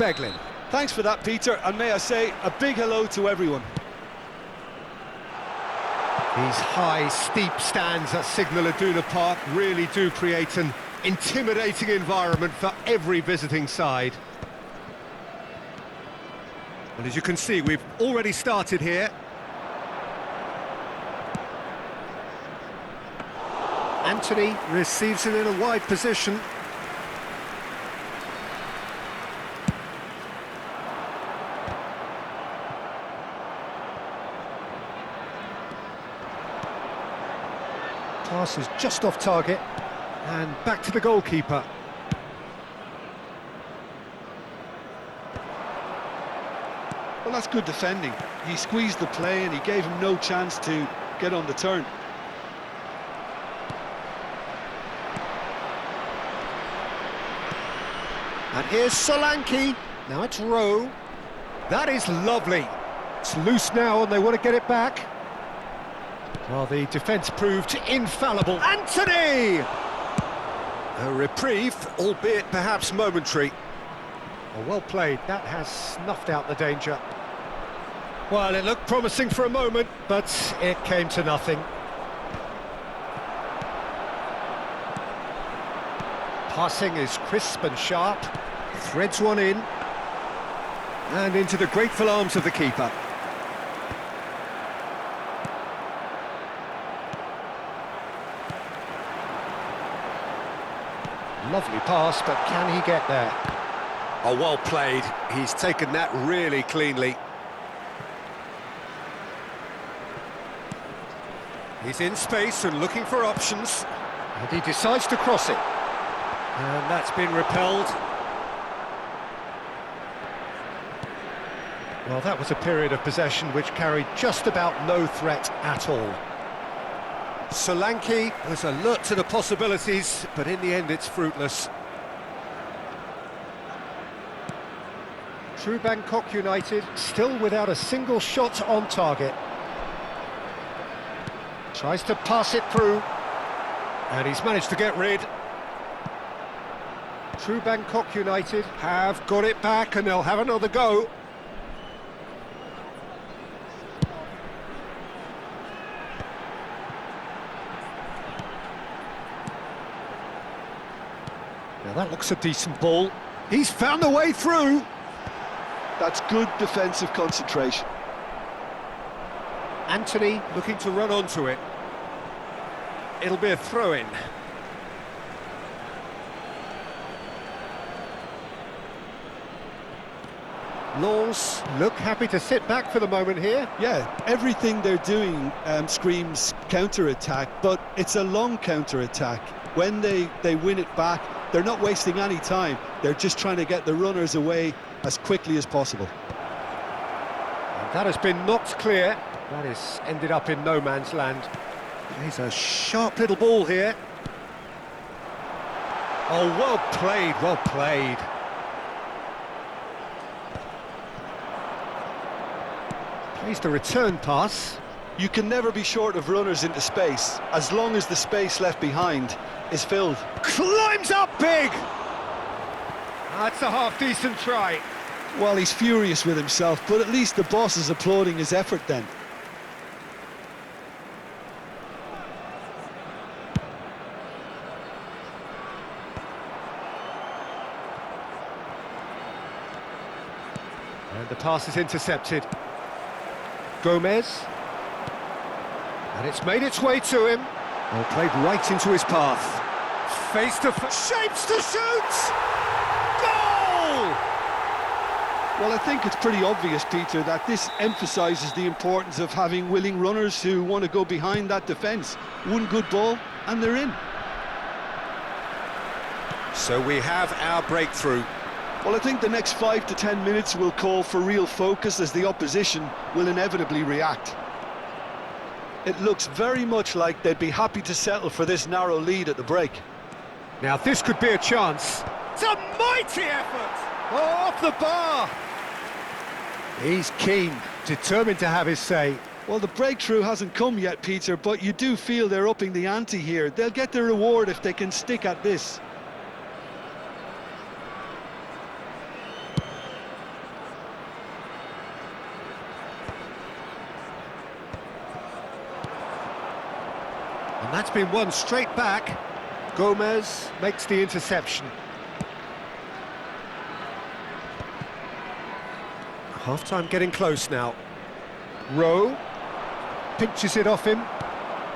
Beglin. Thanks for that, Peter, and may I say a big hello to everyone. These high, steep stands at Signal Iduna Park really do create an intimidating environment for every visiting side. And as you can see, we've already started here. Anthony receives it in a wide position. Pass is just off target, and back to the goalkeeper. Well, that's good defending. He squeezed the play and he gave him no chance to get on the turn. And here's Solanke. Now it's Rowe. That is lovely. It's loose now and they want to get it back. Well, the defence proved infallible. Anthony! A reprieve, albeit perhaps momentary. Oh, well played. That has snuffed out the danger. Well, it looked promising for a moment, but it came to nothing. Passing is crisp and sharp. Threads one in. And into the grateful arms of the keeper. Lovely pass, but can he get there? Oh, well played. He's taken that really cleanly. He's in space and looking for options. And he decides to cross it. And that's been repelled. Well, that was a period of possession which carried just about no threat at all. Solanke was alert to the possibilities, but in the end it's fruitless. True Bangkok United still without a single shot on target. Tries to pass it through, and he's managed to get rid. True Bangkok United have got it back and they'll have another go. Now that looks a decent ball. He's found a way through. That's good defensive concentration. Anthony looking to run onto it. It'll be a throw-in. Lens look happy to sit back for the moment here. Yeah, everything they're doing screams counter-attack, but it's a long counter-attack. When they win it back, they're not wasting any time. They're just trying to get the runners away as quickly as possible. And that has been knocked clear. That has ended up in no man's land. He's a sharp little ball here. Oh, well played, well played. Plays the return pass. You can never be short of runners into space, as long as the space left behind is filled. Climbs up big! That's a half-decent try. Well, he's furious with himself, but at least the boss is applauding his effort then. And the pass is intercepted. Gomez. And it's made its way to him. Well, played right into his path. Face to face. Shapes to shoot! Goal! Well, I think it's pretty obvious, Peter, that this emphasises the importance of having willing runners who want to go behind that defence. One good ball, and they're in. So we have our breakthrough. Well, I think the next 5 to 10 minutes will call for real focus, as the opposition will inevitably react. It looks very much like they'd be happy to settle for this narrow lead at the break. Now this could be a chance. It's a mighty effort! Oh, off the bar! He's keen, determined to have his say. Well, the breakthrough hasn't come yet, Peter, but you do feel they're upping the ante here. They'll get their reward if they can stick at this. And that's been won straight back. Gomez makes the interception. Half-time getting close now. Rowe pinches it off him,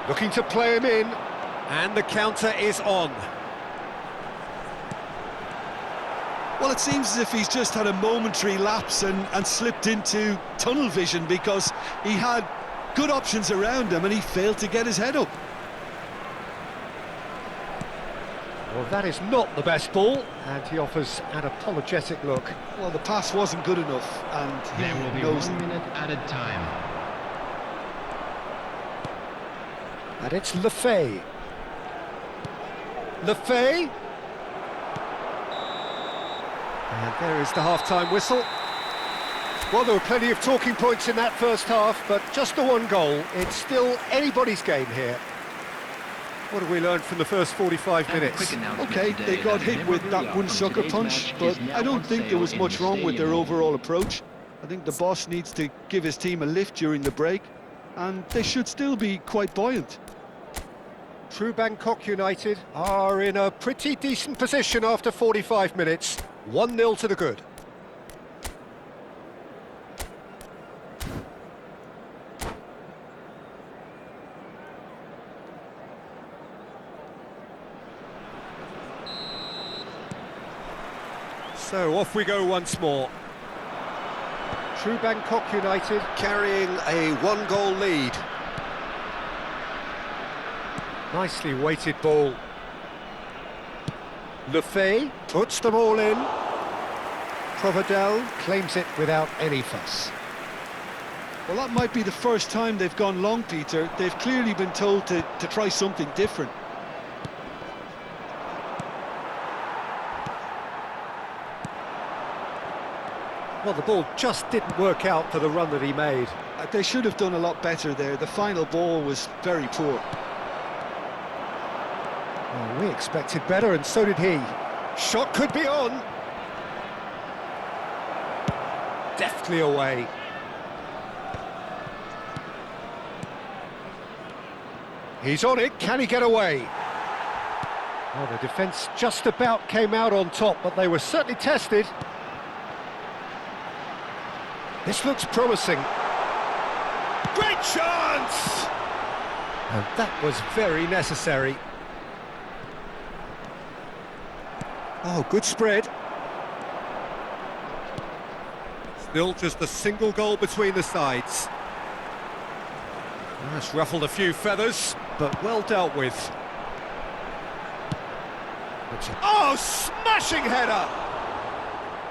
looking to play him in, and the counter is on. Well, it seems as if he's just had a momentary lapse and slipped into tunnel vision, because he had good options around him and he failed to get his head up. Well, that is not the best ball, and he offers an apologetic look. Well, the pass wasn't good enough, and he There will be knows 1 minute added time. And it's Lefay. Lefay. And there is the half-time whistle. Well, there were plenty of talking points in that first half, but just the one goal. It's still anybody's game here. What have we learned from the first 45 minutes? Okay, they got hit with that one sucker punch, but I don't think there was much wrong with their overall approach. I think the boss needs to give his team a lift during the break, and they should still be quite buoyant. True Bangkok United are in a pretty decent position after 45 minutes. 1-0 to the good. So off we go once more. True Bangkok United carrying a 1-goal lead. Nicely weighted ball. Lefay puts them all in. Provedel claims it without any fuss. Well, that might be the first time they've gone long, Peter. They've clearly been told to try something different. Well, the ball just didn't work out for the run that he made. They should have done a lot better there. The final ball was very poor. Well, we expected better, and so did he. Shot could be on. Deftly away. He's on it, can he get away? Well, the defence just about came out on top, but they were certainly tested. This looks promising. Great chance! And that was very necessary. Oh, good spread. Still just a single goal between the sides. That's ruffled a few feathers, but well dealt with. Oh, smashing header!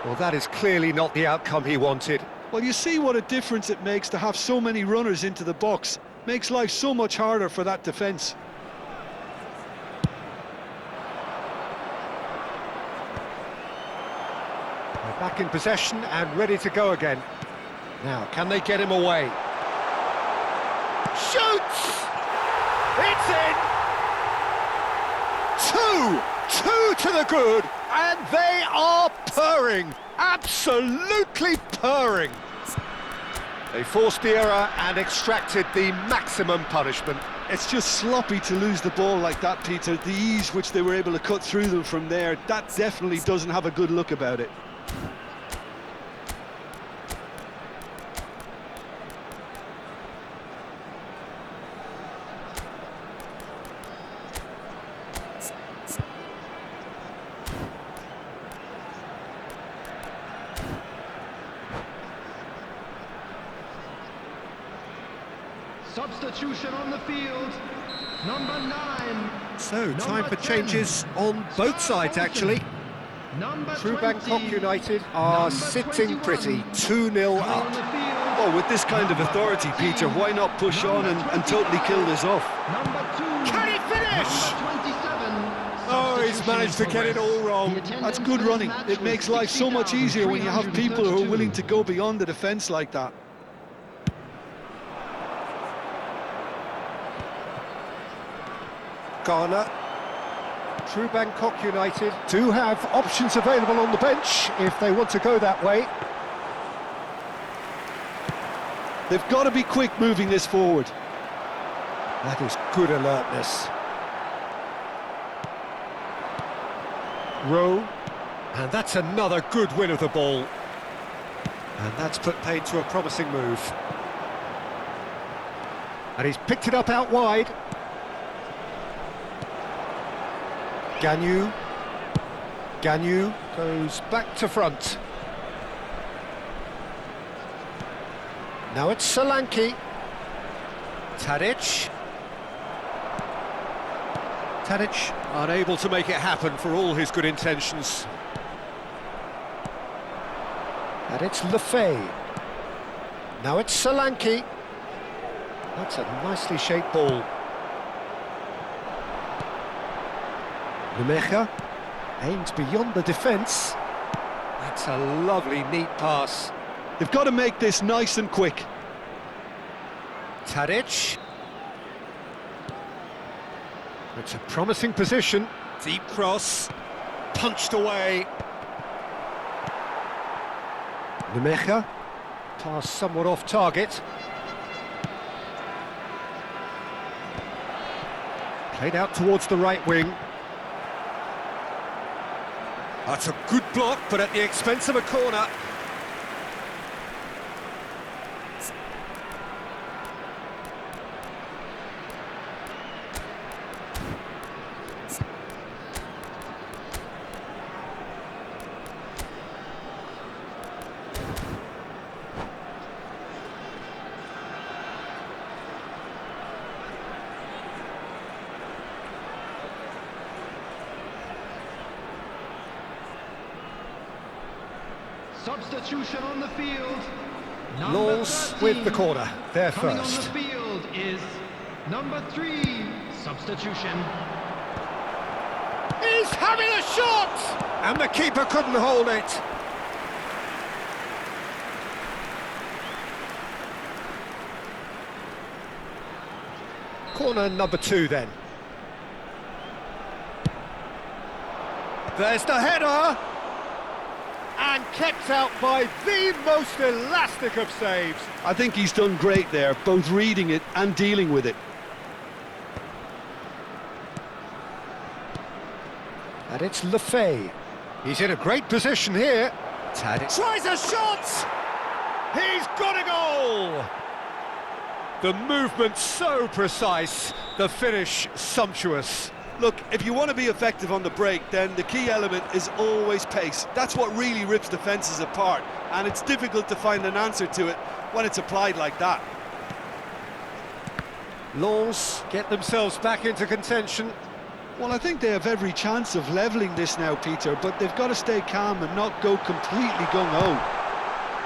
Well, that is clearly not the outcome he wanted. Well, you see what a difference it makes to have so many runners into the box. Makes life so much harder for that defence. They're back in possession and ready to go again. Now, can they get him away? Shoots! It's in! Two to the good, and they are purring. Absolutely purring. They forced the error and extracted the maximum punishment. It's just sloppy to lose the ball like that, Peter. The ease which they were able to cut through them from there, that definitely doesn't have a good look about it. Substitution on the field, number 9. So, time for changes on both sides, actually. True Bangkok United are sitting pretty, 2-0 up. Oh, with this kind of authority, Peter, why not push on and totally kill this off? Can he finish? Oh, he's managed to get it all wrong. That's good running. It makes life so much easier when you have people who are willing to go beyond the defence like that. Ghana. True Bangkok United do have options available on the bench if they want to go that way. They've got to be quick moving this forward. That is good alertness. Rowe. And that's another good win of the ball. And that's put paid to a promising move. And he's picked it up out wide. Gagnou goes back to front. Now it's Solanke. Tadic unable to make it happen for all his good intentions. And it's Lefay. Now it's Solanke. That's a nicely shaped ball. Lumecha aims beyond the defence. That's a lovely, neat pass. They've got to make this nice and quick. Tadic. It's a promising position. Deep cross. Punched away. Lumecha. Pass somewhat off target. Played out towards the right wing. That's a good block, but at the expense of a corner. Substitution on the field. Laws with the corner, there Coming first. on the field is number 3. Substitution. He's having a shot! And the keeper couldn't hold it. Corner number 2 then. There's the header! And kept out by the most elastic of saves. I think he's done great there, both reading it and dealing with it. And it's Lefay. He's in a great position here. Tadic tries a shot! He's got a goal! The movement so precise, the finish sumptuous. Look, if you want to be effective on the break, then the key element is always pace. That's what really rips defences apart, and it's difficult to find an answer to it when it's applied like that. Lens get themselves back into contention. Well, I think they have every chance of levelling this now, Peter, but they've got to stay calm and not go completely gung-ho.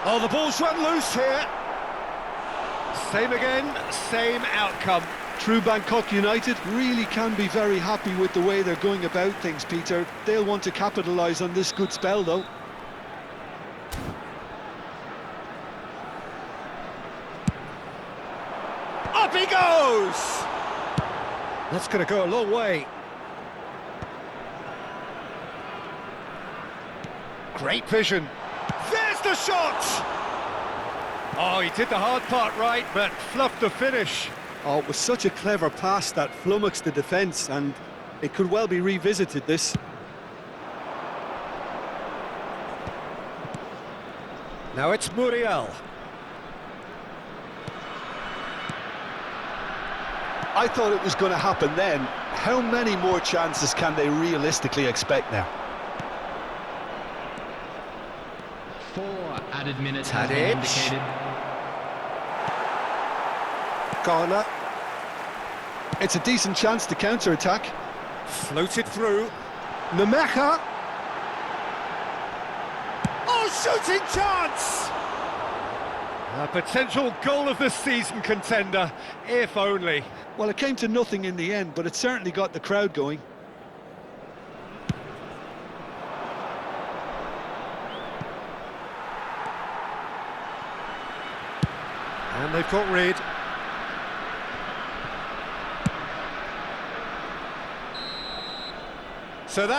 Oh, the ball's run loose here. Same again, same outcome. True Bangkok United really can be very happy with the way they're going about things, Peter. They'll want to capitalise on this good spell, though. Up he goes! That's going to go a long way. Great vision. There's the shot! Oh, he did the hard part right, but fluffed the finish. Oh, it was such a clever pass that flummoxed the defence, and it could well be revisited, this. Now it's Muriel. I thought it was going to happen then. How many more chances can they realistically expect now? 4 added minutes has been Tadic. indicated. Garner. It's a decent chance to counter-attack. Floated through. Lumecha. Oh, shooting chance! A potential goal of the season contender, if only. Well, it came to nothing in the end, but it certainly got the crowd going. And they've got rid. So that